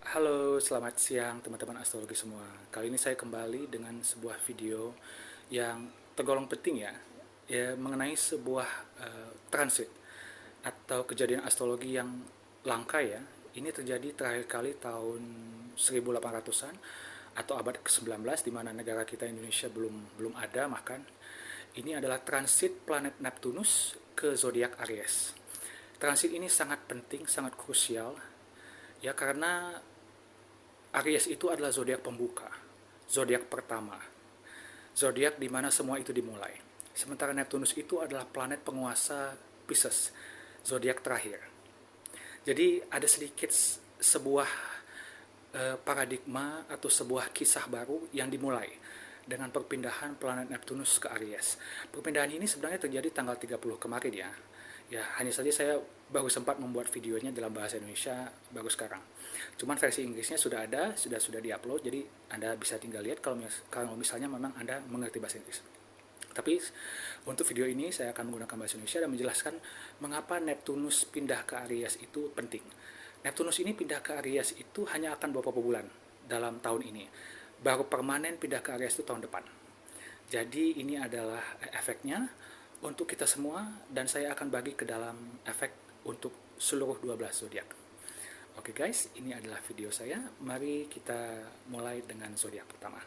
Halo, selamat siang teman-teman astrologi semua. Kali ini saya kembali dengan sebuah video yang tergolong penting ya mengenai sebuah transit atau kejadian astrologi yang langka ya. Ini terjadi terakhir kali tahun 1800-an atau abad ke-19 di mana negara kita Indonesia belum belum ada bahkan. Ini adalah transit planet Neptunus ke zodiak Aries. Transit ini sangat penting, sangat krusial ya karena Aries itu adalah zodiak pembuka, zodiak pertama, zodiak di mana semua itu dimulai. Sementara Neptunus itu adalah planet penguasa Pisces, zodiak terakhir. Jadi ada sedikit sebuah paradigma atau sebuah kisah baru yang dimulai dengan perpindahan planet Neptunus ke Aries. Perpindahan ini sebenarnya terjadi tanggal 30 kemarin ya. Ya, hanya saja saya baru sempat membuat videonya dalam bahasa Indonesia baru sekarang. Cuman versi Inggrisnya sudah ada, sudah diupload, jadi Anda bisa tinggal lihat kalau misalnya memang Anda mengerti bahasa Inggris. Tapi untuk video ini saya akan menggunakan bahasa Indonesia dan menjelaskan mengapa Neptunus pindah ke Aries itu penting. Neptunus ini pindah ke Aries itu hanya akan beberapa bulan dalam tahun ini. Baru permanen pindah ke Aries itu tahun depan. Jadi ini adalah efeknya untuk kita semua dan saya akan bagi ke dalam efek untuk seluruh 12 zodiak. Oke guys, ini adalah video saya. Mari kita mulai dengan zodiak pertama.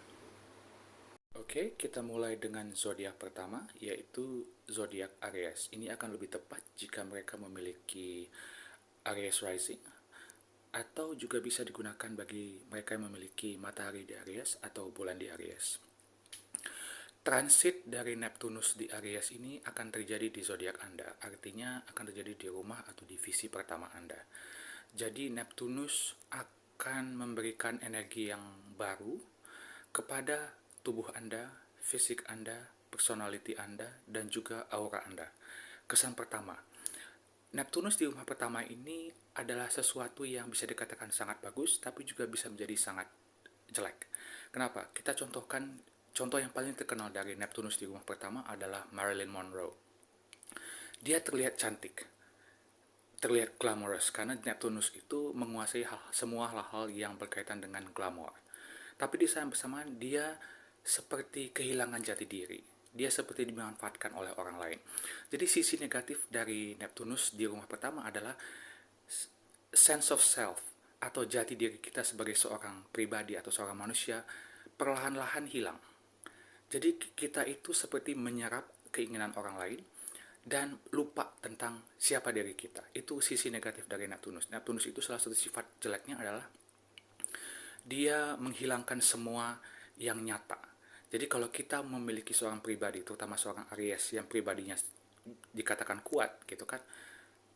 Oke, kita mulai dengan zodiak pertama, yaitu zodiak Aries. Ini akan lebih tepat jika mereka memiliki Aries rising, atau juga bisa digunakan bagi mereka yang memiliki matahari di Aries atau bulan di Aries. Transit dari Neptunus di Aries ini akan terjadi di zodiak Anda, artinya akan terjadi di rumah atau divisi pertama Anda. Jadi Neptunus akan memberikan energi yang baru kepada tubuh Anda, fisik Anda, personality Anda, dan juga aura Anda. Kesan pertama, Neptunus di rumah pertama ini adalah sesuatu yang bisa dikatakan sangat bagus, tapi juga bisa menjadi sangat jelek. Kenapa? Kita contohkan, contoh yang paling terkenal dari Neptunus di rumah pertama adalah Marilyn Monroe. Dia terlihat cantik, terlihat glamorous, karena Neptunus itu menguasai semua hal-hal yang berkaitan dengan glamour. Tapi di saat bersamaan dia seperti kehilangan jati diri. Dia seperti dimanfaatkan oleh orang lain. Jadi sisi negatif dari Neptunus di rumah pertama adalah sense of self atau jati diri kita sebagai seorang pribadi atau seorang manusia perlahan-lahan hilang. Jadi kita itu seperti menyerap keinginan orang lain dan lupa tentang siapa diri kita. Itu sisi negatif dari Neptunus. Neptunus itu salah satu sifat jeleknya adalah dia menghilangkan semua yang nyata. Jadi kalau kita memiliki seorang pribadi, terutama seorang Aries yang pribadinya dikatakan kuat gitu kan,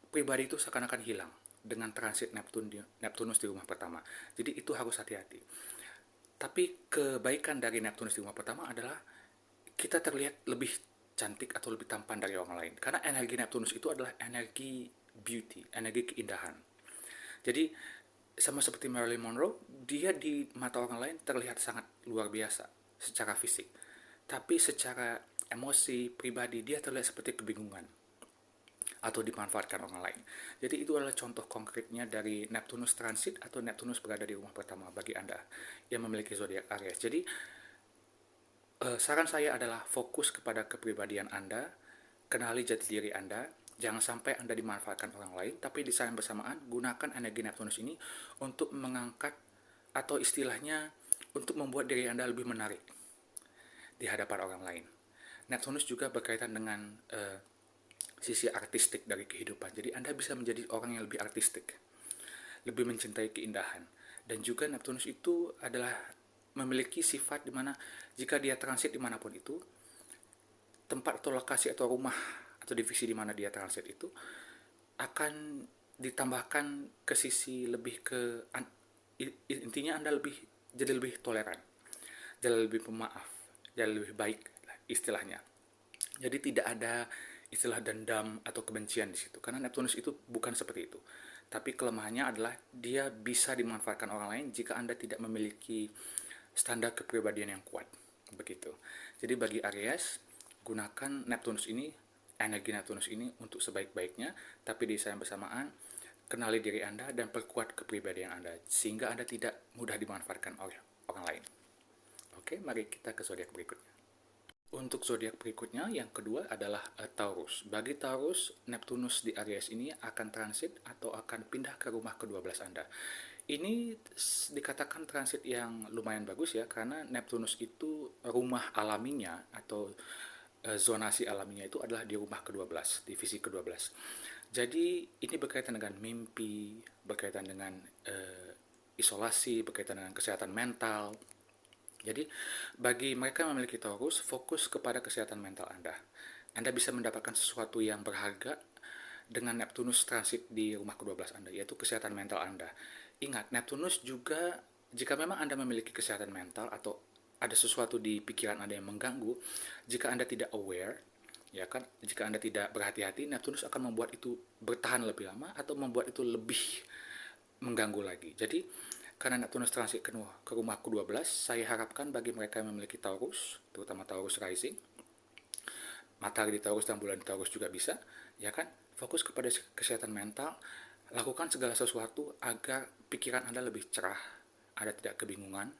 pribadi itu seakan-akan hilang dengan transit Neptunus di rumah pertama. Jadi itu harus hati-hati. Tapi kebaikan dari Neptunus di rumah pertama adalah kita terlihat lebih cantik atau lebih tampan dari orang lain. Karena energi Neptunus itu adalah energi beauty, energi keindahan. Jadi sama seperti Marilyn Monroe, dia di mata orang lain terlihat sangat luar biasa secara fisik. Tapi secara emosi, pribadi, dia terlihat seperti kebingungan atau dimanfaatkan orang lain. Jadi itu adalah contoh konkretnya dari Neptunus transit atau Neptunus berada di rumah pertama bagi Anda yang memiliki zodiak Aries. Jadi saran saya adalah fokus kepada kepribadian Anda, kenali jati diri Anda, jangan sampai Anda dimanfaatkan orang lain, tapi di saat yang bersamaan gunakan energi Neptunus ini untuk mengangkat atau istilahnya untuk membuat diri Anda lebih menarik di hadapan orang lain. Neptunus juga berkaitan dengan sisi artistik dari kehidupan. Jadi Anda bisa menjadi orang yang lebih artistik, lebih mencintai keindahan. Dan juga Neptunus itu adalah memiliki sifat di mana jika dia transit dimanapun itu, tempat atau lokasi atau rumah atau divisi di mana dia transit itu akan ditambahkan ke sisi lebih ke intinya Anda jadi lebih toleran, jadi lebih pemaaf, jadi lebih baik istilahnya. Jadi tidak ada istilah dendam atau kebencian di situ. Karena Neptunus itu bukan seperti itu. Tapi kelemahannya adalah dia bisa dimanfaatkan orang lain jika Anda tidak memiliki standar kepribadian yang kuat. Begitu. Jadi bagi Aries, gunakan Neptunus ini, energi Neptunus ini untuk sebaik-baiknya, tapi di saat yang bersamaan kenali diri Anda, dan perkuat kepribadian Anda, sehingga Anda tidak mudah dimanfaatkan oleh orang lain. Oke, mari kita ke zodiak berikutnya. Untuk zodiak berikutnya, yang kedua adalah Taurus. Bagi Taurus, Neptunus di Aries ini akan transit atau akan pindah ke rumah ke-12 Anda. Ini dikatakan transit yang lumayan bagus ya, karena Neptunus itu rumah alaminya atau zonasi alaminya itu adalah di rumah ke-12, divisi ke-12. Jadi ini berkaitan dengan mimpi, berkaitan dengan isolasi, berkaitan dengan kesehatan mental. Jadi bagi mereka yang memiliki Taurus, fokus kepada kesehatan mental Anda. Anda bisa mendapatkan sesuatu yang berharga dengan Neptunus transit di rumah ke-12 Anda, yaitu kesehatan mental Anda. Ingat, Neptunus juga, jika memang Anda memiliki kesehatan mental atau ada sesuatu di pikiran Anda yang mengganggu, jika Anda tidak aware, ya kan, jika Anda tidak berhati-hati, Neptunus akan membuat itu bertahan lebih lama atau membuat itu lebih mengganggu lagi. Jadi karena Neptunus transit ke rumah ke-12, saya harapkan bagi mereka yang memiliki Taurus, terutama Taurus rising, matahari di Taurus dan bulan di Taurus juga bisa, ya kan, fokus kepada kesehatan mental, lakukan segala sesuatu agar pikiran Anda lebih cerah, Anda tidak kebingungan,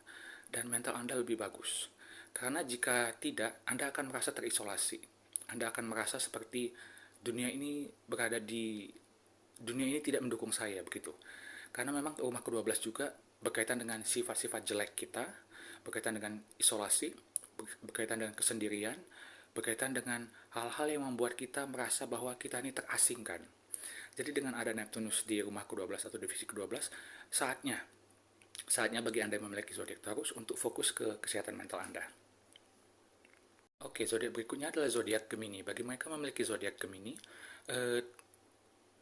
dan mental Anda lebih bagus. Karena jika tidak, Anda akan merasa terisolasi. Anda akan merasa seperti dunia ini tidak mendukung saya, begitu. Karena memang rumah ke-12 juga berkaitan dengan sifat-sifat jelek kita, berkaitan dengan isolasi, berkaitan dengan kesendirian, berkaitan dengan hal-hal yang membuat kita merasa bahwa kita ini terasingkan. Jadi dengan ada Neptunus di rumah ke-12 atau divisi ke-12, saatnya bagi Anda yang memiliki zodiak Taurus untuk fokus ke kesehatan mental Anda. Oke, zodiak berikutnya adalah zodiak Gemini. Bagi mereka memiliki zodiak Gemini,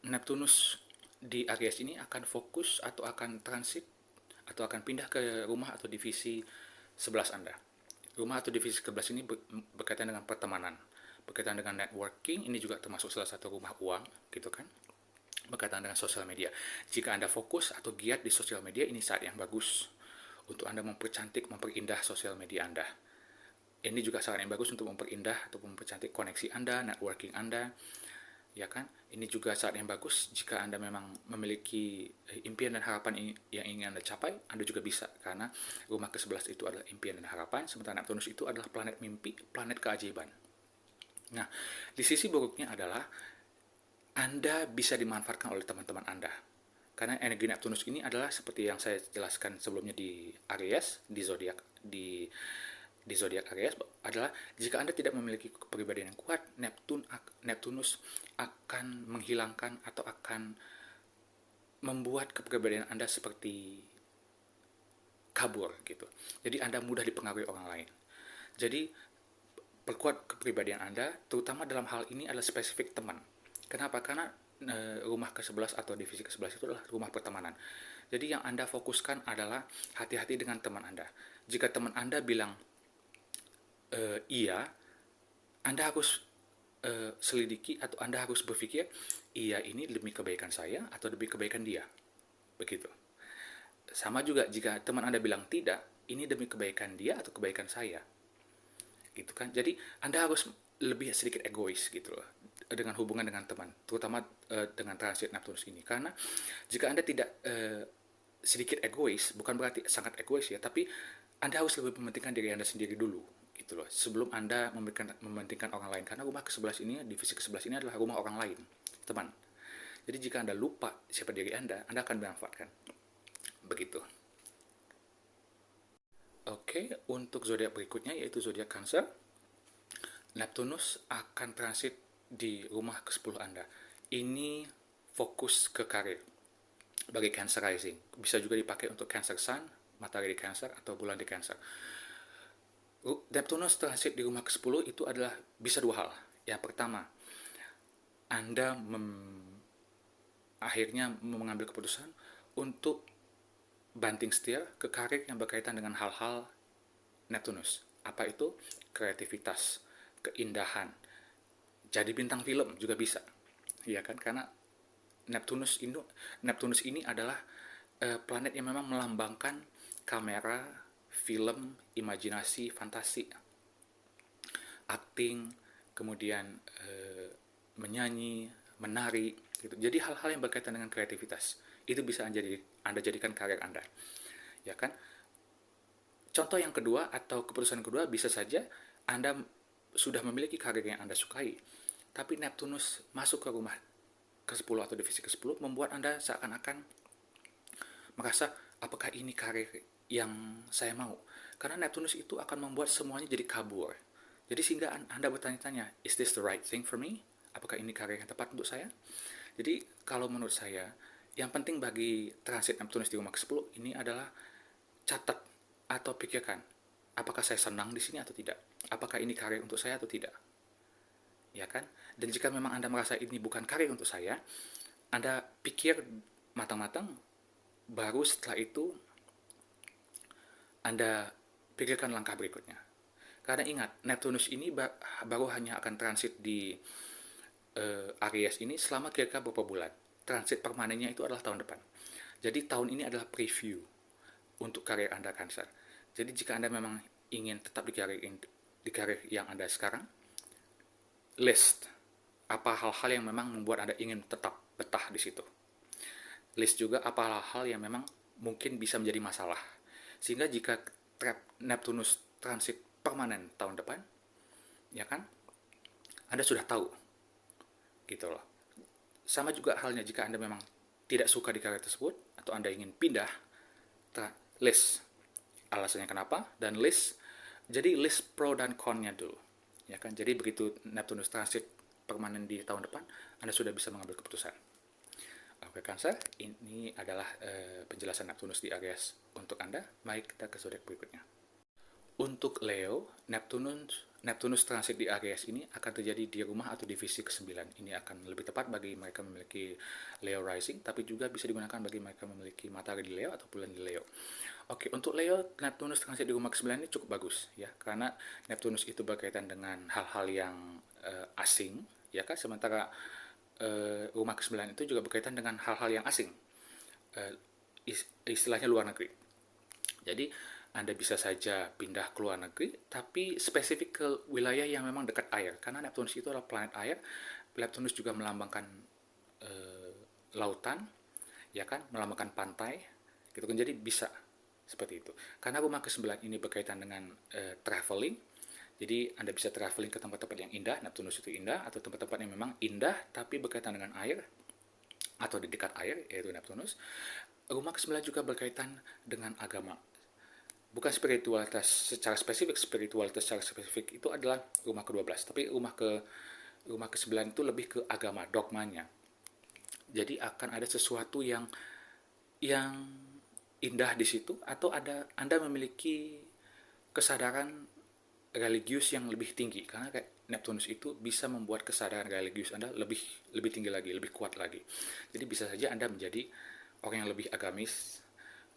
Neptunus di Aries ini akan fokus atau akan transit atau akan pindah ke rumah atau divisi 11 Anda. Rumah atau divisi 11 ini berkaitan dengan pertemanan, berkaitan dengan networking, ini juga termasuk salah satu rumah uang, gitu kan. Berkaitan dengan sosial media. Jika Anda fokus atau giat di sosial media, ini saat yang bagus untuk Anda mempercantik, memperindah sosial media Anda. Ini juga saat yang bagus untuk memperindah atau mempercantik koneksi Anda, networking Anda, ya kan? Ini juga saat yang bagus jika Anda memang memiliki impian dan harapan yang ingin Anda capai, Anda juga bisa, karena rumah ke-11 itu adalah impian dan harapan, sementara Neptunus itu adalah planet mimpi, planet keajaiban. Nah, di sisi buruknya adalah Anda bisa dimanfaatkan oleh teman-teman Anda. Karena energi Neptunus ini adalah seperti yang saya jelaskan sebelumnya di Aries, di zodiak Aries, adalah jika Anda tidak memiliki kepribadian yang kuat, Neptunus akan menghilangkan atau akan membuat kepribadian Anda seperti kabur gitu. Jadi Anda mudah dipengaruhi orang lain. Jadi perkuat kepribadian Anda, terutama dalam hal ini adalah spesifik teman. Kenapa? Karena rumah ke-11 atau divisi ke-11 itu adalah rumah pertemanan. Jadi yang Anda fokuskan adalah hati-hati dengan teman Anda. Jika teman Anda bilang iya, Anda harus selidiki atau Anda harus berpikir, iya ini demi kebaikan saya atau demi kebaikan dia. Begitu. Sama juga jika teman Anda bilang tidak, ini demi kebaikan dia atau kebaikan saya. Gitu kan. Jadi Anda harus lebih sedikit egois gitu loh dengan hubungan dengan teman, terutama dengan transit Neptunus ini. Karena jika Anda tidak sedikit egois, bukan berarti sangat egois ya, tapi Anda harus lebih mementingkan diri Anda sendiri dulu gitu loh, sebelum Anda mementingkan orang lain. Karena rumah ke-11 ini, divisi ke-11 ini adalah rumah orang lain, teman. Jadi jika Anda lupa siapa diri Anda akan dimanfaatkan. Begitu. Oke, untuk zodiak berikutnya yaitu zodiak Cancer. Neptunus akan transit di rumah ke-10 Anda. Ini fokus ke karir. Bagi Cancer rising, bisa juga dipakai untuk Cancer sun, matahari di Cancer atau bulan di Cancer. Neptunus transit di rumah ke-10 itu adalah bisa dua hal. Yang pertama, Anda akhirnya mengambil keputusan untuk banting setir ke karir yang berkaitan dengan hal-hal Neptunus. Apa itu? Kreativitas, keindahan, jadi bintang film juga bisa, ya kan? Karena Neptunus ini adalah planet yang memang melambangkan kamera, film, imajinasi, fantasi, akting, kemudian menyanyi, menari, gitu. Jadi hal-hal yang berkaitan dengan kreativitas itu bisa Anda jadikan karir Anda, ya kan? Contoh yang kedua atau keputusan kedua bisa saja Anda sudah memiliki karir yang Anda sukai, tapi Neptunus masuk ke rumah ke-10 atau divisi ke-10 membuat Anda seakan-akan merasa apakah ini karir yang saya mau. Karena Neptunus itu akan membuat semuanya jadi kabur. Jadi sehingga Anda bertanya-tanya, is this the right thing for me? Apakah ini karir yang tepat untuk saya? Jadi kalau menurut saya, yang penting bagi transit Neptunus di rumah ke-10 ini adalah catat atau pikirkan, apakah saya senang di sini atau tidak? Apakah ini karir untuk saya atau tidak? Ya kan? Dan jika memang Anda merasa ini bukan karir untuk saya, Anda pikir matang-matang, baru setelah itu Anda pikirkan langkah berikutnya. Karena ingat, Neptunus ini baru hanya akan transit di Aries ini selama kira-kira beberapa bulan. Transit permanennya itu adalah tahun depan. Jadi tahun ini adalah preview untuk karir Anda Cancer. Jadi jika Anda memang ingin tetap di karir yang Anda sekarang, list apa hal-hal yang memang membuat Anda ingin tetap betah di situ. List juga apa hal-hal yang memang mungkin bisa menjadi masalah. Sehingga jika Neptunus transit permanen tahun depan, ya kan, Anda sudah tahu, gitu loh. Sama juga halnya jika Anda memang tidak suka di karir tersebut, atau Anda ingin pindah, list alasannya kenapa, dan jadi list pro dan con-nya dulu. Ya kan, jadi begitu Neptunus transit permanen di tahun depan, Anda sudah bisa mengambil keputusan. Oke, Cancer, ini adalah penjelasan Neptunus di Aries untuk Anda. Mari kita ke zodiak berikutnya. Untuk Leo, Neptunus transit di Aries ini akan terjadi di rumah atau divisi ke-9. Ini akan lebih tepat bagi mereka memiliki Leo rising, tapi juga bisa digunakan bagi mereka memiliki matahari di Leo atau bulan di Leo. Oke, untuk Leo, Neptunus transit di rumah ke-9 ini cukup bagus, ya, karena Neptunus itu berkaitan dengan hal-hal yang asing, ya kan, sementara rumah ke-9 itu juga berkaitan dengan hal-hal yang asing, istilahnya luar negeri. Jadi Anda bisa saja pindah ke luar negeri, tapi spesifik ke wilayah yang memang dekat air, karena Neptunus itu adalah planet air. Neptunus juga melambangkan lautan, ya kan, melambangkan pantai, gitu kan. Jadi bisa seperti itu. Karena rumah ke-9 ini berkaitan dengan traveling, jadi Anda bisa traveling ke tempat-tempat yang indah, Neptunus itu indah, atau tempat-tempat yang memang indah tapi berkaitan dengan air, atau di dekat air, yaitu Neptunus. Rumah ke-9 juga berkaitan dengan agama. Bukan spiritualitas secara spesifik itu adalah rumah ke-12, tapi rumah ke-9 itu lebih ke agama, dogmanya. Jadi akan ada sesuatu yang indah di situ, atau Anda memiliki kesadaran religius yang lebih tinggi, karena kayak Neptunus itu bisa membuat kesadaran religius Anda lebih tinggi lagi, lebih kuat lagi. Jadi bisa saja Anda menjadi orang yang lebih agamis,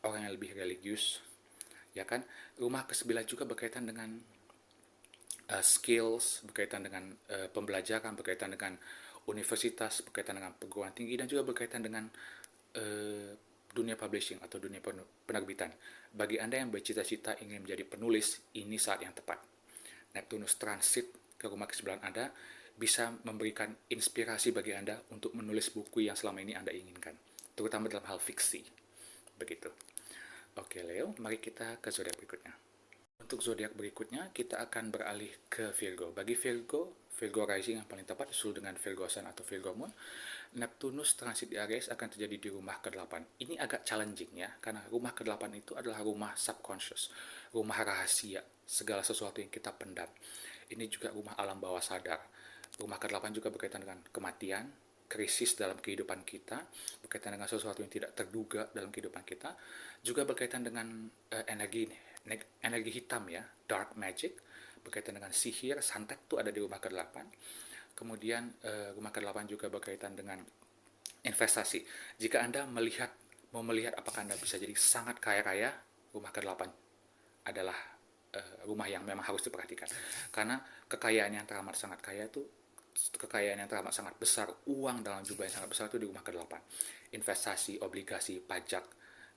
orang yang lebih religius, ya kan. Rumah ke-9 juga berkaitan dengan skills, berkaitan dengan pembelajaran, berkaitan dengan universitas, berkaitan dengan perguruan tinggi, dan juga berkaitan dengan dunia publishing atau dunia penerbitan. Bagi Anda yang bercita-cita ingin menjadi penulis, ini saat yang tepat. Neptunus transit ke rumah ke-9 Anda bisa memberikan inspirasi bagi Anda untuk menulis buku yang selama ini Anda inginkan, terutama dalam hal fiksi. Begitu. Oke Leo, mari kita ke zodiak berikutnya. Untuk zodiak berikutnya, kita akan beralih ke Virgo. Bagi Virgo rising yang paling tepat, disusul dengan Virgo Sun atau Virgo Moon, Neptunus transit di Aries akan terjadi di rumah ke-8. Ini agak challenging ya, karena rumah ke-8 itu adalah rumah subconscious, rumah rahasia, segala sesuatu yang kita pendam. Ini juga rumah alam bawah sadar. Rumah ke-8 juga berkaitan dengan kematian, krisis dalam kehidupan kita, berkaitan dengan sesuatu yang tidak terduga dalam kehidupan kita, juga berkaitan dengan energi hitam ya, dark magic, berkaitan dengan sihir, santet itu ada di rumah ke-8. Kemudian rumah ke-8 juga berkaitan dengan investasi. Jika Anda mau melihat apakah Anda bisa jadi sangat kaya raya, rumah ke-8 adalah rumah yang memang harus diperhatikan. Karena kekayaan yang teramat sangat kaya itu, kekayaan yang teramat sangat besar, uang dalam jumlah yang sangat besar itu di rumah ke-8. Investasi, obligasi, pajak,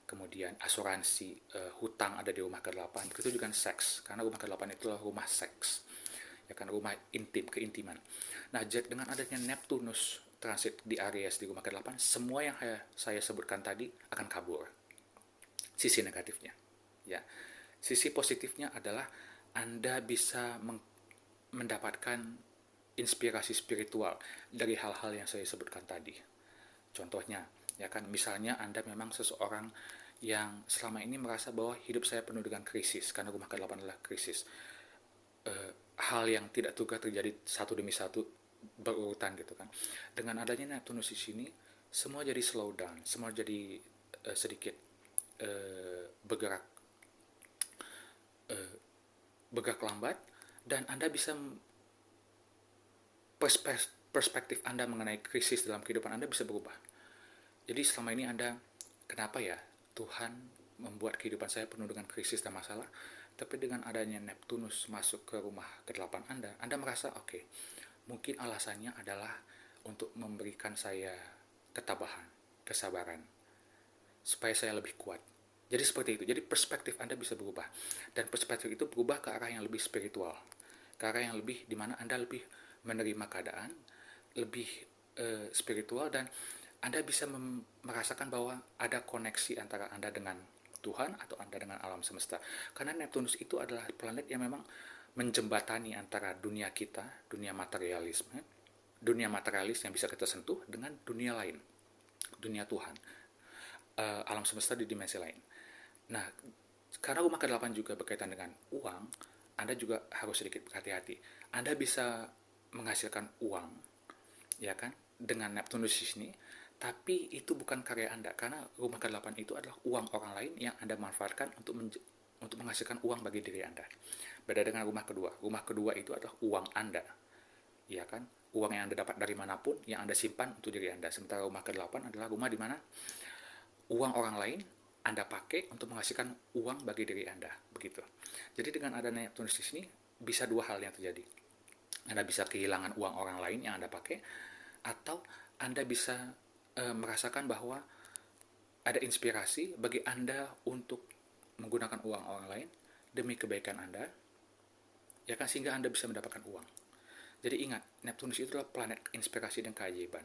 kemudian asuransi, hutang ada di rumah ke-8. Begitu juga seks, karena rumah ke-8 itulah rumah seks, ya kan, rumah intim, keintiman. Nah, dengan adanya Neptunus transit di Aries di rumah ke-8, semua yang saya sebutkan tadi akan kabur. Sisi negatifnya, ya. Sisi positifnya adalah Anda bisa mendapatkan inspirasi spiritual dari hal-hal yang saya sebutkan tadi. Contohnya, ya kan, misalnya Anda memang seseorang yang selama ini merasa bahwa hidup saya penuh dengan krisis, karena rumah ke-8 adalah krisis. Hal yang tidak terduga terjadi satu demi satu berurutan gitu kan. Dengan adanya Neptunus di sini, semua jadi slow down, semua jadi sedikit bergerak bergerak lambat, dan Anda bisa perspektif Anda mengenai krisis dalam kehidupan Anda bisa berubah. Jadi selama ini Anda, kenapa ya Tuhan membuat kehidupan saya penuh dengan krisis dan masalah? Tapi dengan adanya Neptunus masuk ke rumah ke-8 Anda merasa oke, mungkin alasannya adalah untuk memberikan saya ketabahan, kesabaran, supaya saya lebih kuat. Jadi seperti itu. Jadi perspektif Anda bisa berubah. Dan perspektif itu berubah ke arah yang lebih spiritual. Ke arah yang lebih, dimana Anda lebih menerima keadaan, lebih spiritual, dan Anda bisa merasakan bahwa ada koneksi antara Anda dengan Tuhan atau Anda dengan alam semesta. Karena Neptunus itu adalah planet yang memang menjembatani antara dunia kita, dunia materialisme, dunia materialis yang bisa kita sentuh dengan dunia lain, dunia Tuhan, alam semesta di dimensi lain. Nah, karena rumah ke-8 juga berkaitan dengan uang, Anda juga harus sedikit berhati-hati. Anda bisa menghasilkan uang, ya kan, dengan Neptunus di sini, tapi itu bukan karya Anda, karena rumah ke-8 itu adalah uang orang lain yang Anda manfaatkan untuk menghasilkan uang bagi diri Anda. Beda dengan rumah kedua. Rumah kedua itu adalah uang Anda, ya kan, uang yang Anda dapat dari manapun, yang Anda simpan untuk diri Anda. Sementara rumah ke-8 adalah rumah di mana uang orang lain Anda pakai untuk menghasilkan uang bagi diri Anda, begitu. Jadi dengan adanya Neptunus di sini, bisa dua hal yang terjadi. Anda bisa kehilangan uang orang lain yang Anda pakai, atau Anda bisa merasakan bahwa ada inspirasi bagi Anda untuk menggunakan uang orang lain demi kebaikan Anda, ya kan, sehingga Anda bisa mendapatkan uang. Jadi ingat, Neptunus itu adalah planet inspirasi dan keajaiban.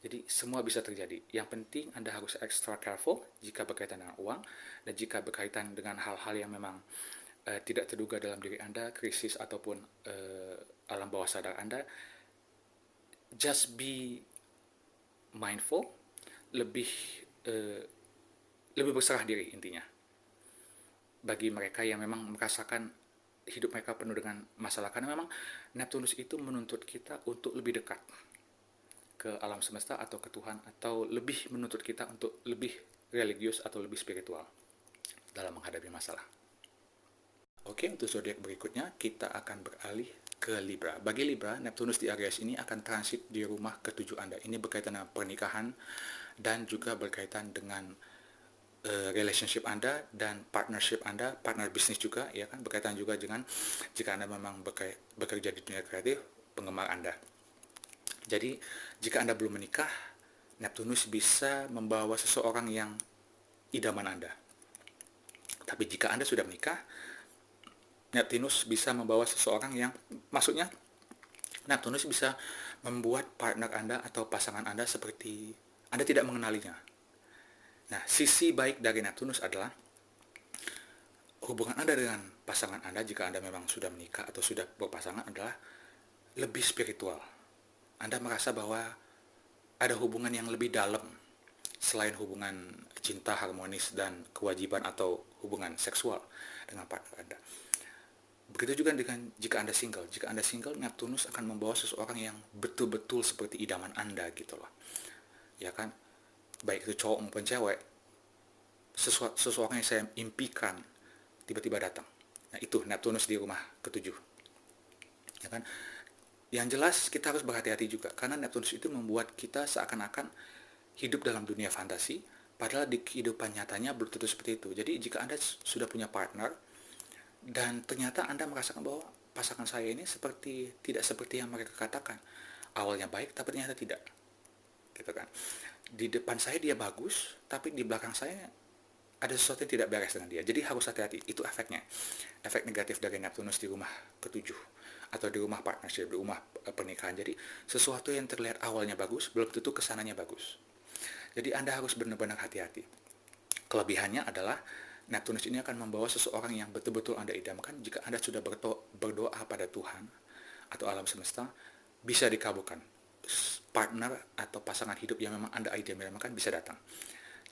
Jadi semua bisa terjadi. Yang penting Anda harus extra careful jika berkaitan dengan uang, dan jika berkaitan dengan hal-hal yang memang tidak terduga dalam diri Anda, krisis ataupun alam bawah sadar Anda, just be mindful, lebih berserah diri intinya. Bagi mereka yang memang merasakan hidup mereka penuh dengan masalah, karena memang Neptunus itu menuntut kita untuk lebih dekat ke alam semesta atau ke Tuhan, atau lebih menuntut kita untuk lebih religius atau lebih spiritual dalam menghadapi masalah. Oke, untuk zodiak berikutnya kita akan beralih ke Libra. Bagi Libra, Neptunus di Aries ini akan transit di rumah ke-7 Anda. Ini berkaitan dengan pernikahan dan juga berkaitan dengan relationship Anda dan partnership Anda, partner bisnis juga, ya kan, berkaitan juga dengan jika Anda memang bekerja di dunia kreatif, penggemar Anda. Jadi, jika Anda belum menikah, Neptunus bisa membawa seseorang yang idaman Anda. Tapi jika Anda sudah menikah, Neptunus bisa membawa seseorang yang, maksudnya, Neptunus bisa membuat partner Anda atau pasangan Anda seperti Anda tidak mengenalinya. Nah, sisi baik dari Neptunus adalah hubungan Anda dengan pasangan Anda jika Anda memang sudah menikah atau sudah berpasangan adalah lebih spiritual. Anda merasa bahwa ada hubungan yang lebih dalam selain hubungan cinta harmonis dan kewajiban atau hubungan seksual dengan partner Anda. Begitu juga dengan jika Anda single. Jika Anda single, Neptunus akan membawa seseorang yang betul-betul seperti idaman Anda gitu loh. Ya kan? Baik itu cowok maupun cewek, seseorang yang saya impikan tiba-tiba datang. Nah, itu Neptunus di rumah ke-7. Ya kan? Yang jelas kita harus berhati-hati juga, karena Neptunus itu membuat kita seakan-akan hidup dalam dunia fantasi, padahal di kehidupan nyatanya belum tentu seperti itu. Jadi jika Anda sudah punya partner, dan ternyata Anda merasakan bahwa pasangan saya ini tidak seperti yang mereka katakan, awalnya baik tapi ternyata tidak, gitu kan. Di depan saya dia bagus, tapi di belakang saya ada sesuatu yang tidak beres dengan dia. Jadi harus hati-hati, itu efeknya, efek negatif dari Neptunus di rumah ke-7. atau di rumah partnership, di rumah pernikahan. Jadi sesuatu yang terlihat awalnya bagus belum tentu kesananya bagus. Jadi Anda harus benar-benar hati-hati. Kelebihannya adalah Neptunus ini akan membawa seseorang yang betul-betul Anda idamkan. Jika Anda sudah berdoa pada Tuhan atau alam semesta, bisa dikabulkan. Partner atau pasangan hidup yang memang Anda idamkan bisa datang.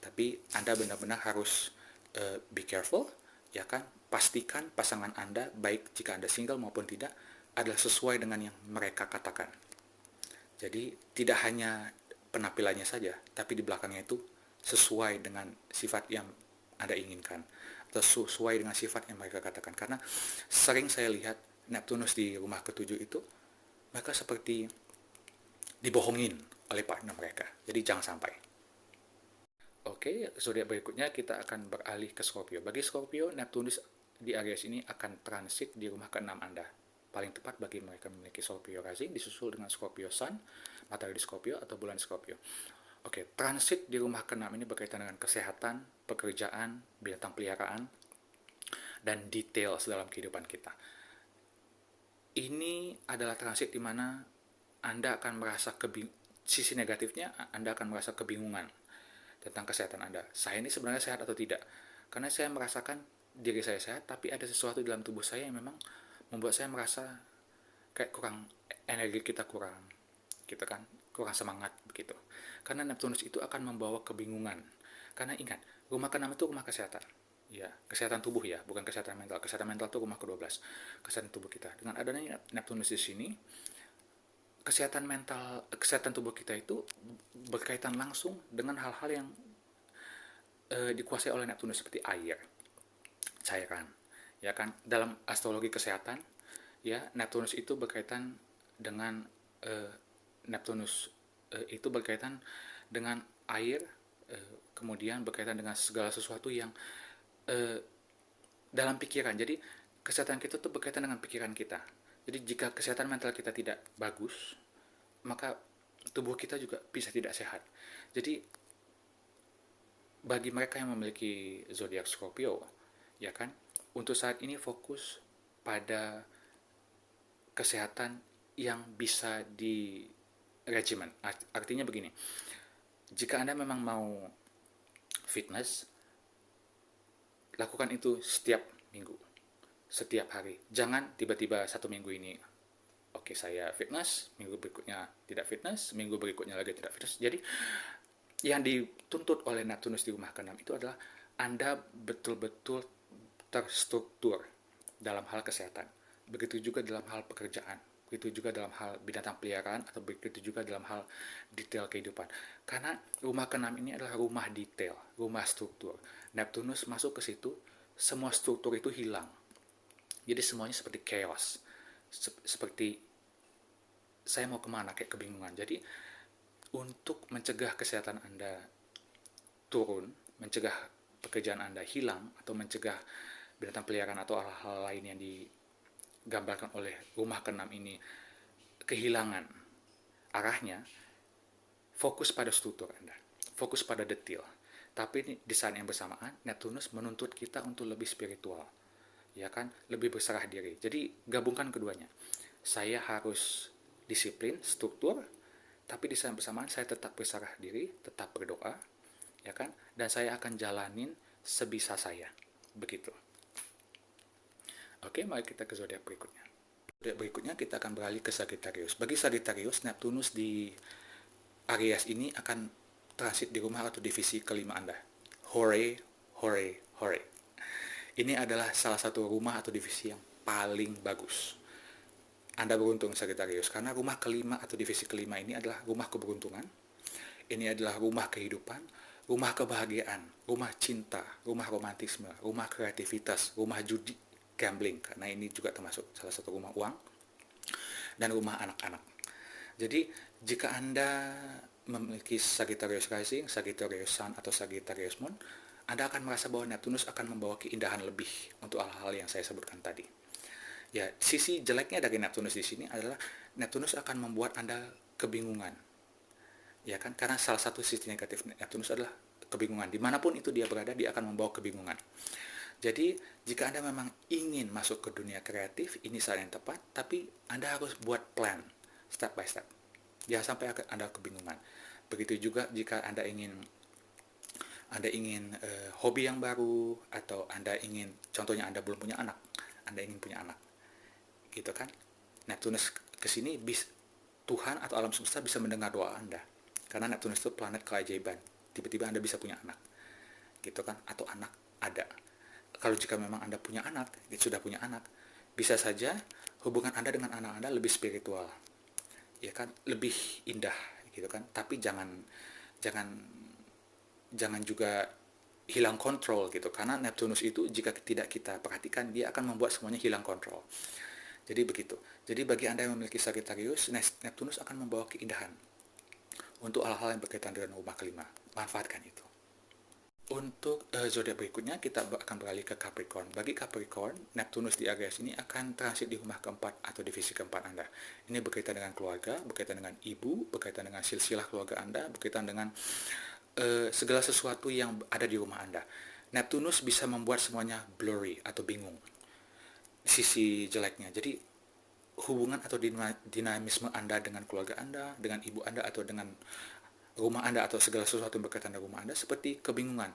Tapi Anda benar-benar harus be careful, ya kan? Pastikan pasangan Anda, baik jika Anda single maupun tidak, adalah sesuai dengan yang mereka katakan. Jadi tidak hanya penampilannya saja, tapi di belakangnya itu sesuai dengan sifat yang Anda inginkan, atau sesuai dengan sifat yang mereka katakan. Karena sering saya lihat Neptunus di rumah ketujuh itu, mereka seperti dibohongin oleh partner mereka. Jadi jangan sampai. Oke, zodiak berikutnya kita akan beralih ke Scorpio. Bagi Scorpio, Neptunus di Aries ini akan transit di rumah ke-6 Anda. Paling tepat bagi mereka memiliki Scorpio rising, disusul dengan Scorpio Sun, matahari di Scorpio, atau bulan Scorpio. Oke, transit di rumah ke-6 ini berkaitan dengan kesehatan, pekerjaan, binatang peliharaan, dan detail dalam kehidupan kita. Ini adalah transit di mana Anda akan merasa sisi negatifnya, Anda akan merasa kebingungan tentang kesehatan Anda. Saya ini sebenarnya sehat atau tidak? Karena saya merasakan diri saya sehat, tapi ada sesuatu dalam tubuh saya yang memang membuat saya merasa kayak kurang, energi kita kurang, gitu kan, kurang semangat begitu. Karena Neptunus itu akan membawa kebingungan. Karena ingat, rumah ke-6 itu rumah kesehatan. Ya, kesehatan tubuh ya, bukan kesehatan mental. Kesehatan mental itu rumah ke-12, kesehatan tubuh kita. Dengan adanya Neptunus di sini, kesehatan mental, kesehatan tubuh kita itu berkaitan langsung dengan hal-hal yang dikuasai oleh Neptunus seperti air, cairan, ya kan. Dalam astrologi kesehatan, ya, Neptunus itu berkaitan dengan Neptunus itu berkaitan dengan air, kemudian berkaitan dengan segala sesuatu yang dalam pikiran. Jadi kesehatan kita tuh berkaitan dengan pikiran kita. Jadi jika kesehatan mental kita tidak bagus, maka tubuh kita juga bisa tidak sehat. Jadi bagi mereka yang memiliki zodiak Scorpio, ya kan, untuk saat ini fokus pada kesehatan yang bisa di regimen. Artinya begini, jika Anda memang mau fitness, lakukan itu setiap minggu, setiap hari. Jangan tiba-tiba satu minggu ini, oke, saya fitness, minggu berikutnya tidak fitness, minggu berikutnya lagi tidak fitness. Jadi yang dituntut oleh Neptunus di rumah ke-6 itu adalah Anda betul-betul terstruktur dalam hal kesehatan. Begitu juga dalam hal pekerjaan, begitu juga dalam hal binatang peliharaan, atau begitu juga dalam hal detail kehidupan. Karena rumah ke-6 ini adalah rumah detail, rumah struktur. Neptunus masuk ke situ, semua struktur itu hilang. Jadi semuanya seperti chaos, seperti saya mau kemana, kayak kebingungan. Jadi untuk mencegah kesehatan Anda turun, mencegah pekerjaan Anda hilang, atau mencegah binatang peliharaan atau hal-hal lain yang digambarkan oleh rumah ke-6 ini kehilangan arahnya, fokus pada struktur Anda, fokus pada detail. Tapi di saat yang bersamaan, Neptunus menuntut kita untuk lebih spiritual, ya kan, lebih berserah diri. Jadi gabungkan keduanya. Saya harus disiplin, struktur, tapi di saat bersamaan saya tetap berserah diri, tetap berdoa, ya kan, dan saya akan jalanin sebisa saya, begitu. Oke, mari kita ke zodiak berikutnya. Zodiak berikutnya kita akan beralih ke Sagittarius. Bagi Sagittarius, Neptunus di Aries ini akan transit di rumah atau divisi kelima Anda. Hore, hore, hore. Ini adalah salah satu rumah atau divisi yang paling bagus. Anda beruntung Sagittarius, karena rumah kelima atau divisi kelima ini adalah rumah keberuntungan. Ini adalah rumah kehidupan, rumah kebahagiaan, rumah cinta, rumah romantisme, rumah kreativitas, rumah judi, gambling, karena ini juga termasuk salah satu rumah uang, dan rumah anak-anak. Jadi jika Anda memiliki Sagittarius rising, Sagittarius sun, atau Sagittarius moon, Anda akan merasa bahwa Neptunus akan membawa keindahan lebih untuk hal-hal yang saya sebutkan tadi. Ya, sisi jeleknya dari Neptunus di sini adalah Neptunus akan membuat Anda kebingungan. Ya kan? Karena salah satu sisi negatif Neptunus adalah kebingungan. Dimanapun itu dia berada, dia akan membawa kebingungan. Jadi, jika Anda memang ingin masuk ke dunia kreatif, ini saat yang tepat, tapi Anda harus buat plan, step by step. Jangan sampai Anda kebingungan. Begitu juga jika Anda ingin hobi yang baru, atau Anda ingin, contohnya Anda belum punya anak, Anda ingin punya anak, gitu kan? Neptunus kesini, Tuhan atau alam semesta bisa mendengar doa Anda, karena Neptunus itu planet keajaiban. Tiba-tiba Anda bisa punya anak, gitu kan? Atau anak ada. Kalau jika memang Anda punya anak, sudah punya anak, bisa saja hubungan Anda dengan anak Anda lebih spiritual, ya kan? Lebih indah, gitu kan? Tapi jangan jangan juga hilang kontrol gitu, karena Neptunus itu jika tidak kita perhatikan, dia akan membuat semuanya hilang kontrol. Jadi begitu. Jadi bagi Anda yang memiliki Sagittarius, Neptunus akan membawa keindahan untuk hal-hal yang berkaitan dengan rumah kelima. Manfaatkan itu. Untuk zodiak berikutnya, kita akan beralih ke Capricorn. Bagi Capricorn, Neptunus di Aries ini akan transit di rumah keempat atau divisi keempat Anda. Ini berkaitan dengan keluarga, berkaitan dengan ibu, berkaitan dengan silsilah keluarga Anda, berkaitan dengan segala sesuatu yang ada di rumah Anda. Neptunus bisa membuat semuanya blurry atau bingung. Sisi jeleknya. Jadi hubungan atau dinamisme Anda dengan keluarga Anda, dengan ibu Anda, atau dengan rumah Anda, atau segala sesuatu yang berkaitan dengan rumah Anda, seperti kebingungan.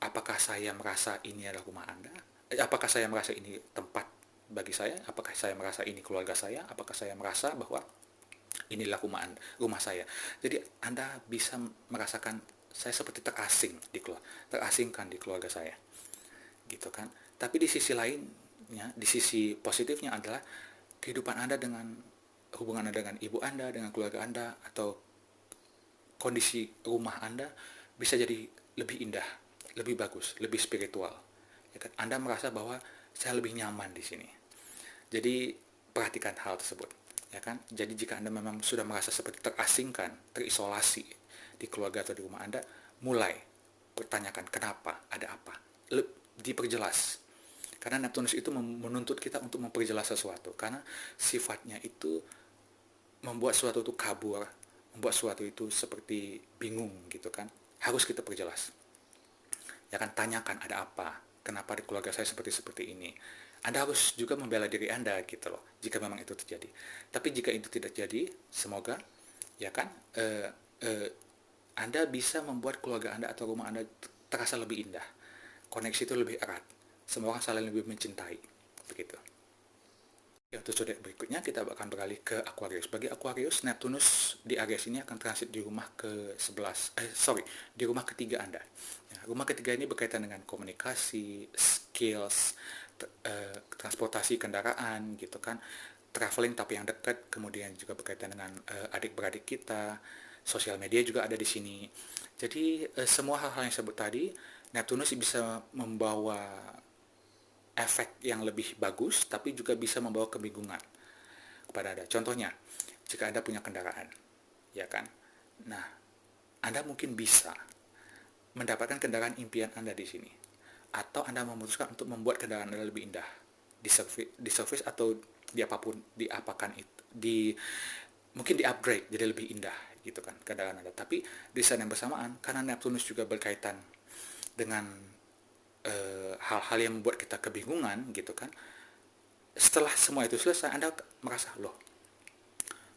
Apakah saya merasa ini adalah rumah Anda? Apakah saya merasa ini tempat bagi saya? Apakah saya merasa ini keluarga saya? Apakah saya merasa bahwa inilah rumah saya? Jadi Anda bisa merasakan, saya seperti terasingkan di keluarga saya, gitu kan? Tapi di sisi lainnya, di sisi positifnya adalah kehidupan Anda dengan hubungan Anda dengan ibu Anda, dengan keluarga Anda, atau kondisi rumah Anda bisa jadi lebih indah, lebih bagus, lebih spiritual. Ya kan? Anda merasa bahwa saya lebih nyaman di sini. Jadi perhatikan hal tersebut, ya kan? Jadi jika Anda memang sudah merasa seperti terasingkan, terisolasi di keluarga atau di rumah Anda, mulai pertanyakan kenapa, ada apa, diperjelas. Karena Neptunus itu menuntut kita untuk memperjelas sesuatu, karena sifatnya itu membuat sesuatu itu kabur, membuat sesuatu itu seperti bingung, gitu kan? Harus kita perjelas. Ya kan, tanyakan ada apa, kenapa di keluarga saya seperti ini. Anda harus juga membela diri Anda, gitu loh, jika memang itu terjadi. Tapi jika itu tidak jadi, semoga, ya kan, Anda bisa membuat keluarga Anda atau rumah Anda terasa lebih indah. Koneksi itu lebih erat. Semua orang saling lebih mencintai. Begitu. Ya, untuk zodiak berikutnya kita akan beralih ke Aquarius. Bagi Aquarius, Neptunus di Aries ini akan transit di rumah di rumah ketiga Anda. Ya, rumah ketiga ini berkaitan dengan komunikasi, skills, transportasi kendaraan, gitu kan, traveling tapi yang dekat, kemudian juga berkaitan dengan adik-beradik kita, sosial media juga ada di sini. Jadi semua hal-hal yang sebut tadi, Neptunus bisa membawa efek yang lebih bagus, tapi juga bisa membawa kebingungan kepada Anda. Contohnya, jika Anda punya kendaraan, ya kan? Nah, Anda mungkin bisa mendapatkan kendaraan impian Anda di sini. Atau Anda memutuskan untuk membuat kendaraan Anda lebih indah. Di service atau mungkin di upgrade jadi lebih indah, gitu kan, kendaraan Anda. Tapi di saat yang bersamaan, karena Neptunus juga berkaitan dengan hal-hal yang membuat kita kebingungan, gitu kan, setelah semua itu selesai, Anda merasa, loh,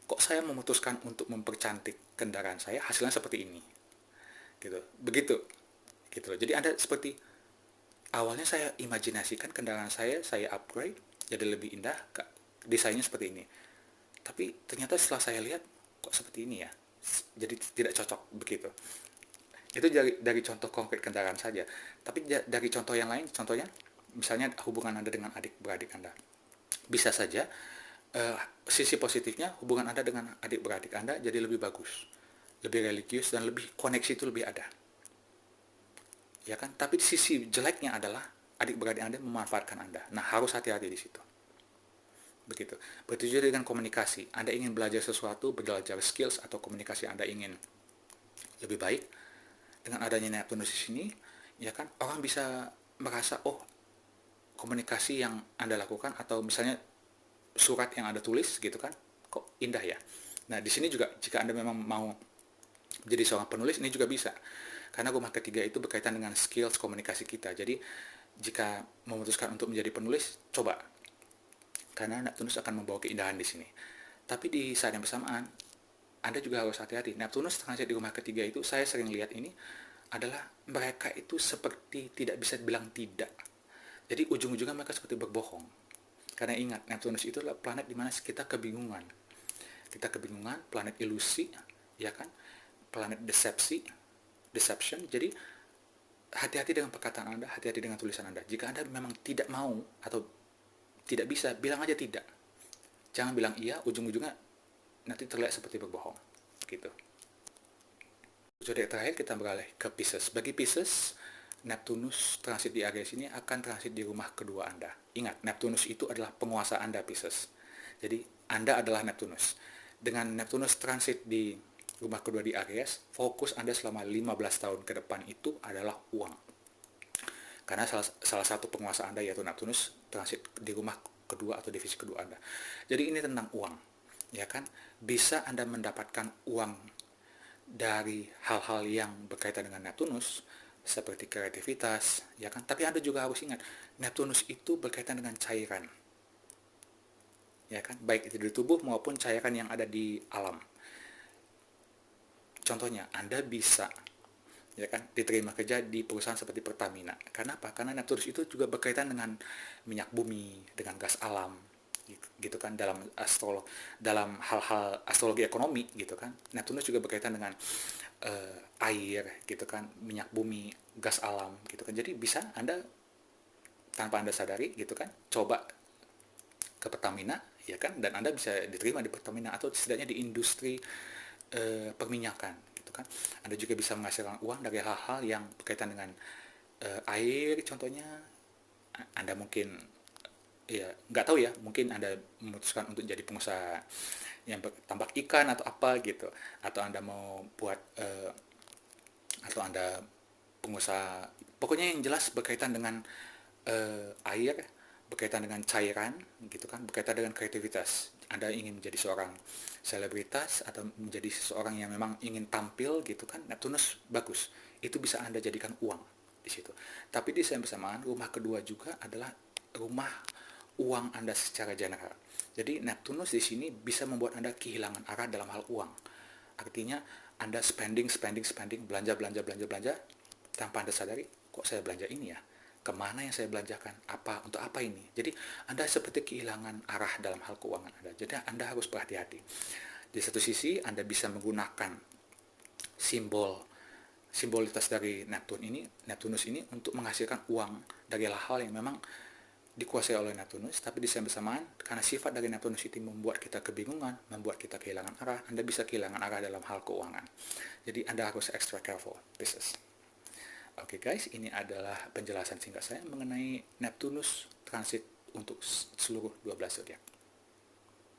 kok saya memutuskan untuk mempercantik kendaraan saya, hasilnya seperti ini, gitu, begitu, gitu loh. Jadi Anda seperti, awalnya saya imajinasikan kendaraan saya upgrade jadi lebih indah, desainnya seperti ini, tapi ternyata setelah saya lihat, kok seperti ini ya, jadi tidak cocok, begitu. Itu dari contoh konkret kendaraan saja. Tapi dari contoh yang lain, contohnya misalnya hubungan Anda dengan adik-beradik Anda. Bisa saja sisi positifnya, hubungan Anda dengan adik-beradik Anda jadi lebih bagus, lebih religius, dan lebih koneksi itu lebih ada. Ya kan? Tapi sisi jeleknya adalah adik-beradik Anda memanfaatkan Anda. Nah, harus hati-hati di situ. Begitu. Begitu juga dengan komunikasi. Anda ingin belajar sesuatu, belajar skills atau komunikasi Anda ingin lebih baik, dengan adanya Neptunus di sini, ya kan, orang bisa merasa, oh, komunikasi yang Anda lakukan, atau misalnya surat yang Anda tulis, gitu kan, kok indah ya. Nah, di sini juga jika Anda memang mau jadi seorang penulis, ini juga bisa. Karena rumah ketiga itu berkaitan dengan skills komunikasi kita. Jadi Jika memutuskan untuk menjadi penulis, coba, karena Neptunus akan membawa keindahan di sini. Tapi di saat yang bersamaan, Anda juga harus hati-hati. Neptunus transit di rumah ketiga itu, saya sering lihat ini adalah mereka itu seperti tidak bisa bilang tidak. Jadi ujung-ujungnya mereka seperti berbohong. Karena ingat, Neptunus itu adalah planet di mana kita kebingungan. Kita kebingungan, planet ilusi, ya kan? Planet deception. Jadi hati-hati dengan perkataan Anda, hati-hati dengan tulisan Anda. Jika Anda memang tidak mau atau tidak bisa, bilang aja tidak. Jangan bilang iya, ujung-ujungnya nanti terlihat seperti berbohong. Gitu. Zodiak terakhir kita beralih ke Pisces. Bagi Pisces, Neptunus transit di Aries ini akan transit di rumah kedua Anda. Ingat, Neptunus itu adalah penguasa Anda, Pisces. Jadi, Anda adalah Neptunus. Dengan Neptunus transit di rumah kedua di Aries, fokus Anda selama 15 tahun ke depan itu adalah uang. Karena salah satu penguasa Anda yaitu Neptunus transit di rumah kedua atau divisi kedua Anda. Jadi ini tentang uang, ya kan? Bisa Anda mendapatkan uang dari hal-hal yang berkaitan dengan Neptunus seperti kreativitas, ya kan? Tapi Anda juga harus ingat, Neptunus itu berkaitan dengan cairan, ya kan? Baik itu di tubuh maupun cairan yang ada di alam. Contohnya, Anda bisa, ya kan, diterima kerja di perusahaan seperti Pertamina. Kenapa? Karena Neptunus itu juga berkaitan dengan minyak bumi, dengan gas alam, gitu kan, dalam hal-hal astrologi ekonomi, gitu kan. Neptunus juga berkaitan dengan air, gitu kan, minyak bumi, gas alam, gitu kan. Jadi bisa Anda tanpa Anda sadari, gitu kan, coba ke Pertamina, ya kan, dan Anda bisa diterima di Pertamina atau setidaknya di industri perminyakan, gitu kan. Anda juga bisa menghasilkan uang dari hal-hal yang berkaitan dengan air, contohnya. Anda mungkin, ya nggak tahu ya, mungkin Anda memutuskan untuk jadi pengusaha yang tambak ikan atau apa gitu, atau Anda mau buat atau Anda pengusaha, pokoknya yang jelas berkaitan dengan air, berkaitan dengan cairan, gitu kan, berkaitan dengan kreativitas. Anda ingin menjadi seorang selebritas atau menjadi seseorang yang memang ingin tampil, gitu kan, Neptunus bagus. Itu bisa Anda jadikan uang di situ. Tapi di saat bersamaan, rumah kedua juga adalah rumah uang Anda secara general. Jadi Neptunus di sini bisa membuat Anda kehilangan arah dalam hal uang. Artinya Anda spending, belanja, tanpa Anda sadari, kok saya belanja ini ya? Kemana yang saya belanjakan? Untuk apa ini? Jadi Anda seperti kehilangan arah dalam hal keuangan Anda. Jadi Anda harus berhati-hati. Di satu sisi Anda bisa menggunakan simbolitas dari Neptunus ini untuk menghasilkan uang dari hal-hal yang memang dikuasai oleh Neptunus, tapi di saat bersamaan karena sifat dari Neptunus itu membuat kita kebingungan, membuat kita kehilangan arah. Anda bisa kehilangan arah dalam hal keuangan. Jadi Anda harus extra careful, Pisces. Oke guys, ini adalah penjelasan singkat saya mengenai Neptunus transit untuk seluruh 12 zodiak.